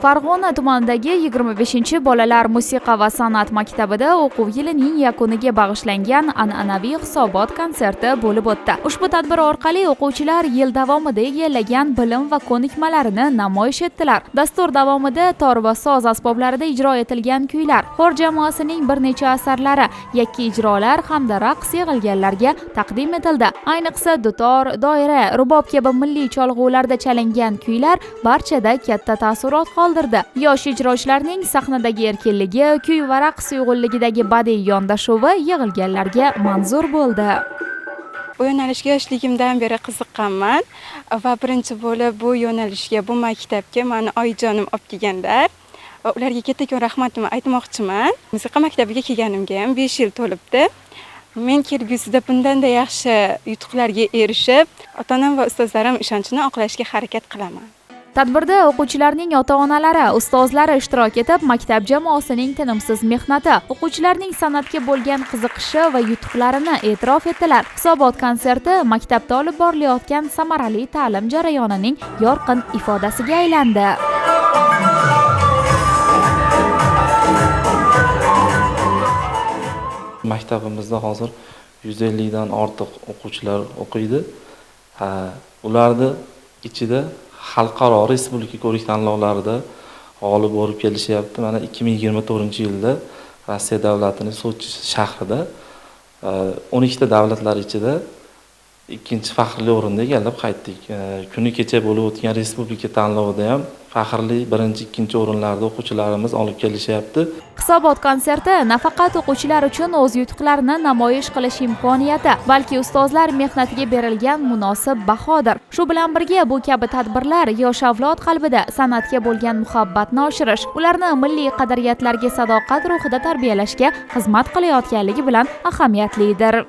Farg'ona tumanidagi 25-bolalar musiqa va san'at maktabida o'quv yilining yakuniga bag'ishlangan an'anaviy hisobot konserti bo'lib o'tdi. Ushbu tadbir orqali o'quvchilar yil davomida egallagan bilim va ko'nikmalarini namoyish etdilar. Dastur davomida tor va soz asboblarida ijro etilgan kuylar, xor jamoasining bir necha asarlari, yakka ijrolar hamda raqs yig'ilganlarga taqdim etildi. Ayniqsa dutor, doira, rubob kabi milliy cholg'ularda chalingan kuylar barchada katta taassurot qoldirdi. Yosh ijrochilarning sahnadagi erkinligi, kuy va raqs uyg'unligidagi badiiy yondashuvi yig'ilganlarga manzur bo'ldi. Bu yo'nalishga yoshligimdan beri qiziqqanman va birinchi bo'lib bu yo'nalishga, bu maktabga meni oyijonim olib kelganlar. Va ularga kattakon rahmatimni aytmoqchiman. Musiqa maktabiga kelganimga ham 5 yil to'libdi. Men kelgusida bundanda yaxshi yutuqlarga erishib, ota-onam va ustozlarim ishonchini oqlashga harakat qilaman. Tadbirda o'quvchilarning ota-onalari, ustozlari ishtirok etib, maktab jamoasining tinimsiz mehnati, o'quvchilarning san'atga bo'lgan qiziqishi va yutuqlarini e'tirof etdilar. Hisobot konserti maktabda olib borilayotgan samarali ta'lim jarayonining yorqin ifodasiga aylandi. Maktabimizda hozir 150 dan ortiq o'quvchilar o'qiydi. Ularning ichida xalqaro respublika ko'rik tanlovlarida g'olib bo'lib kelishyapti. Mana 2024-yilda Rossiya davlatining Sochi shahrida 12 ta davlatlar ichida ikkinchi faxrli o'rinni egallab qaytdik. Kuni kecha bo'lib o'tgan respublika tanlovida ham faxrli birinchi, ikkinchi o'rinlarda o'quvchilarimiz olib kelishyapti. Hisobot konserti nafaqat o'quvchilar uchun o'z yutuqlarini namoyish qilish imkoniyati, balki ustozlar mehnatiga berilgan munosib bahodir. Shu bilan birga bu kabi tadbirlar yosh avlod qalbida san'atga bo'lgan muhabbatni oshirish, ularni milliy qadriyatlarga sadoqat ruhida tarbiyalashga xizmat qilayotganligi bilan ahamiyatlidir.